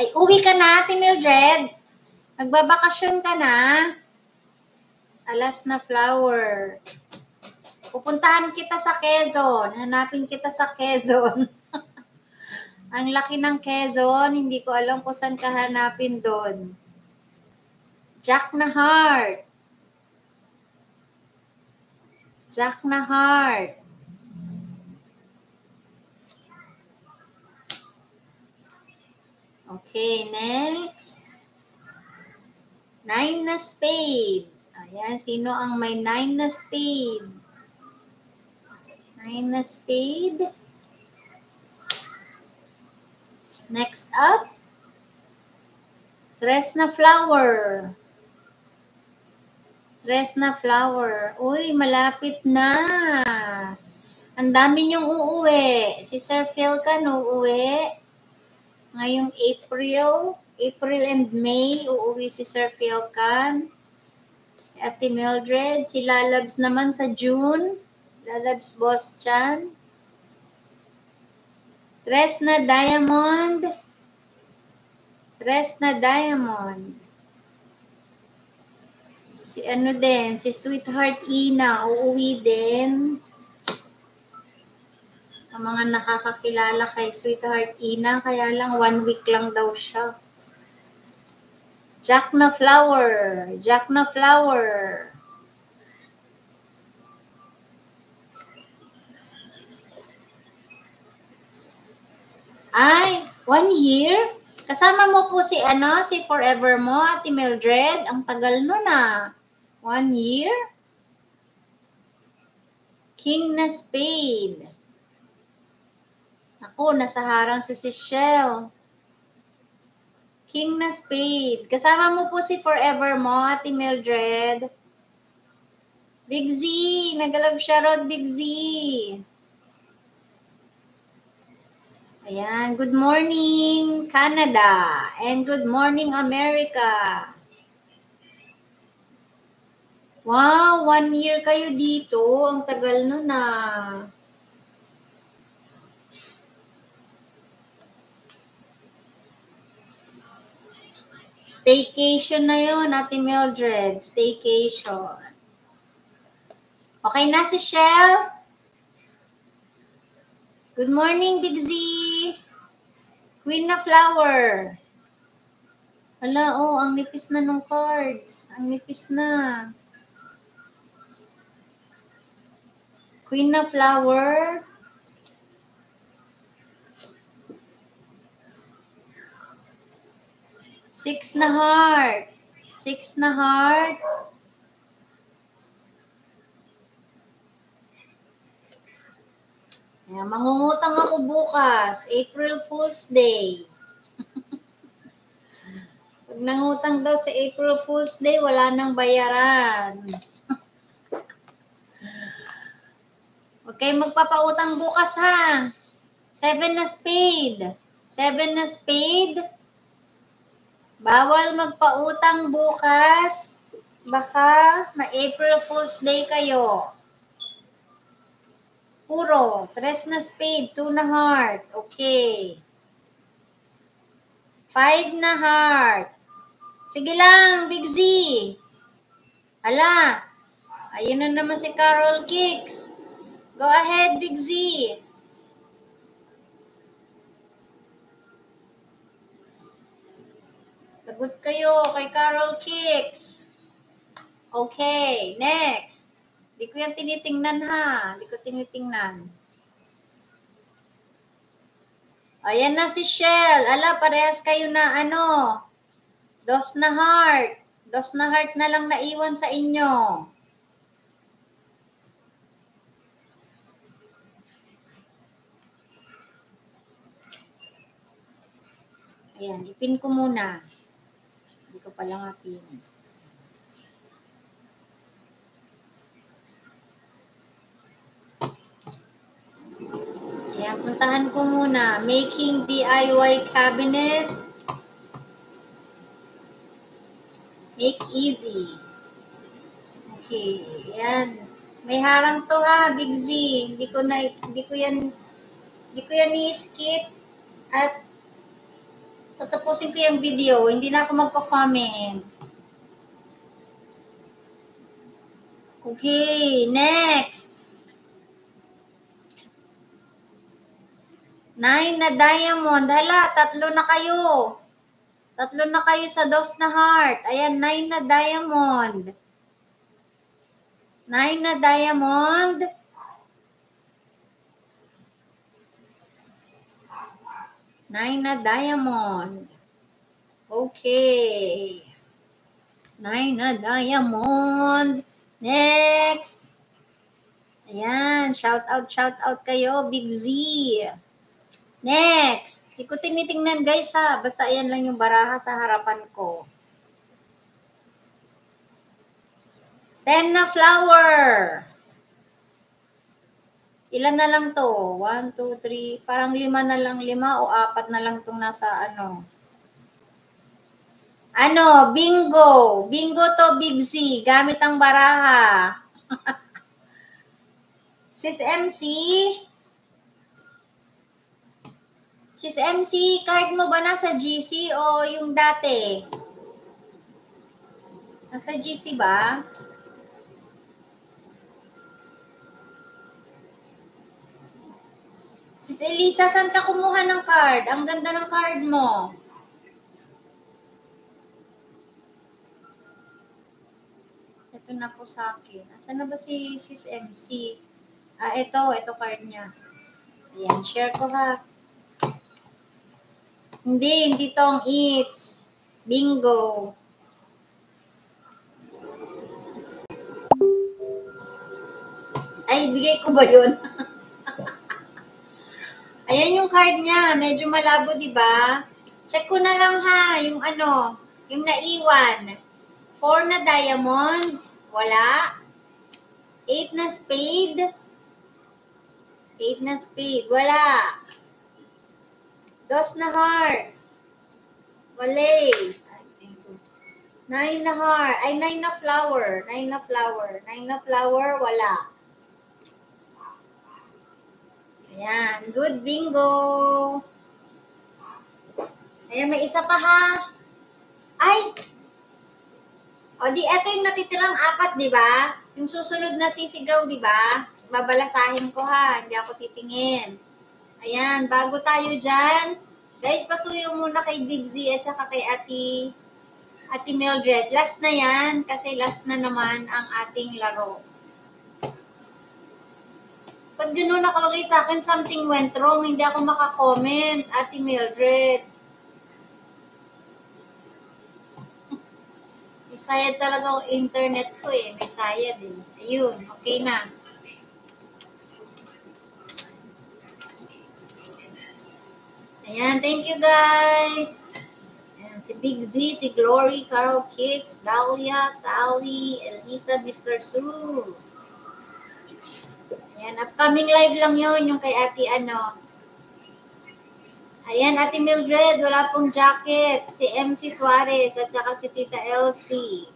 Ay, uwi ka na, Ate Mildred. Magbabakasyon ka na. Alas na flower. Pupuntahan kita sa Quezon. Hanapin kita sa Quezon. Ang laki ng Quezon. Hindi ko alam kung saan ka hanapin doon. Jack na heart. Jack na heart. Okay, next. 9 na spade. Ayan, sino ang may 9 na spade? 9 na spade. Next up. 3 na flower. 3 na flower. Uy, malapit na. Ang dami niyong uuwi. Si Sir Philcan uuwi. Ngayong April and May, uuwi si Sir Philcan. Si Ate Mildred. Si Lalabs naman sa June. Lalabs Boss Chan. 3 na diamond. 3 na diamond. Si ano din, si Sweetheart Ina, uuwi din. Sa mga nakakakilala kay Sweetheart Ina, kaya lang 1 week lang daw siya. Jack na flower. Jack na flower. Ay, 1 year? Kasama mo po si si Forever mo, Ate Mildred. Ang tagal nun ah. 1 year? King na spade. Ako, nasa harang si Shell. King na spade. Kasama mo po si Forever mo, Ate Mildred. Big Z. Nagalab siya rod, Big Z. Ayan. Good morning, Canada. And good morning, America. Wow, 1 year kayo dito. Ang tagal nun ah. Staycation na yun, Ate Mildred. Staycation. Okay na si Shell? Good morning, Big Z. Queen na flower. Ala, oh, ang nipis na ng cards. Ang nipis na. Queen na flower. Six na heart. 6 na heart. Ayan, mangungutang ako bukas. April Fool's Day. Pag nangutang daw sa April Fool's Day, wala nang bayaran. Okay, magpapautang bukas ha. 7 na spade. 7 na spade. Bawal magpautang bukas. Baka ma-April Fool's Day kayo. Puro. 3 na spade. 2 na heart. Okay. 5 na heart. Sige lang, Big Z. Ala. Ayun na naman si Carol Kicks. Go ahead, Big Z. Tagot kayo kay Carol Kicks. Okay, next. Di ko yan tinitingnan ha. Di ko tinitingnan. Ayan na si Shell. Ala, parehas kayo na 2 na heart. 2 na heart na lang naiwan sa inyo. Ayan, ipin ko muna. Hindi ko pala nga pin. Ayan, puntahan ko muna. Making DIY cabinet. Make easy. Okay, ayan. May harang to ha, Big Z. Hindi ko yan i-skip. At Tatapusin ko yung video. Hindi na ako magko-comment. Okay, next. 9 na diamond. Hala, 3 na kayo. 3 na kayo sa dos na heart. Ayan, 9 na diamond. 9 na diamond. 9 na diamond. Okay. 9 na diamond. Next. Ayan, shout out kayo, Big Z. Next. Di ko tinitingnan guys ha. Basta ayan lang yung baraha sa harapan ko. 10 na flower. Ilan na lang to? 1, 2, 3. Parang 5 na lang. 5 o 4 na lang tong nasa ano. Ano? Bingo. Bingo to, Big Z. Gamit ang baraha. Sis MC? Sis MC, card mo ba nasa GC o yung dati? Nasa GC ba? Sis Elisa, saan ka kumuha ng card? Ang ganda ng card mo. Ito na po sa akin. Asan na ba si Sis MC? Ito card niya. Ayan, share ko ha. Hindi tong It's. Bingo. Ay, bigay ko ba yun? Ayan yung card niya. Medyo malabo, di ba? Check ko na lang ha, yung ano, yung naiwan. 4 na diamonds. Wala. 8 na spade. 8 na spade. Wala. 2 na heart. Wala. 9 na heart. Ay, 9 na flower. 9 na flower. 9 na flower. Wala. Ayan. Good bingo. Ayan, may isa pa ha. Ay! O di, eto yung natitirang 4, di ba? Yung susunod na sisigaw, di ba? Babalasahin ko ha. Hindi ako titingin. Ayan, bago tayo dyan. Guys, pasuyo muna kay Big Z at saka kay Ate Mildred. Last na yan kasi last na naman ang ating laro. Pag gano'n nakalagay sa akin, something went wrong, hindi ako makakomment, Ate Mildred. May sayad talaga ang internet ko eh. May sayad eh. Ayun, okay na. Ayan, thank you guys. Ayan, si Big Z, si Glory, Carol Kicks, Dahlia, Sally, Elisa, Mr. Sue. Ayan, upcoming live lang yon yung kay Ate ano. Ayan, Ate Mildred, wala pong jacket. Si MC Suarez at saka si Tita Elsie.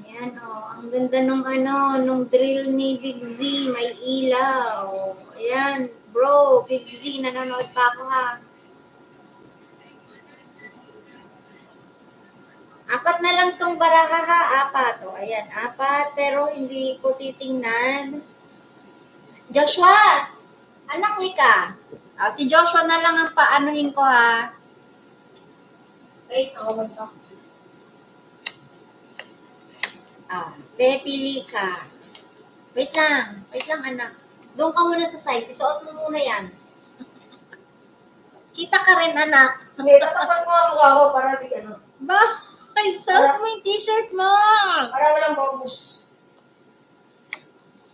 Ayan ang ganda nung drill ni Big Z, may ilaw. Ayan, bro, Big Z, nanonood pa ako ha. 4 na lang tong baraha ha, 4. O, ayan, 4, pero hindi ko titingnan. Joshua, anak ni ka. Si Joshua na lang ang paanuhin ko ha. Wait, ako ba ito? Pili ka. Wait lang anak. Doon ka muna sa side, isuot mo muna yan. Kita ka rin anak. Hindi, tatapan ko ang mukha ko para di ano. Ba? Ay, suot mo yung t-shirt mo. Para walang focus.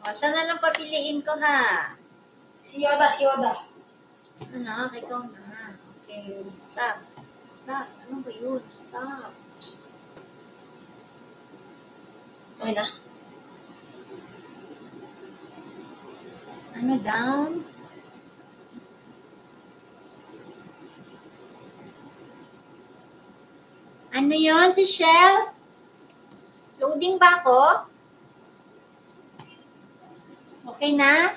O, siya na lang papiliin ko ha. Si Yoda. Anak, ikaw na. Okay, stop. Ano ba yun? Stop. Okay na. Ano down? Ano yon si Shell? Loading ba ako? Okay na?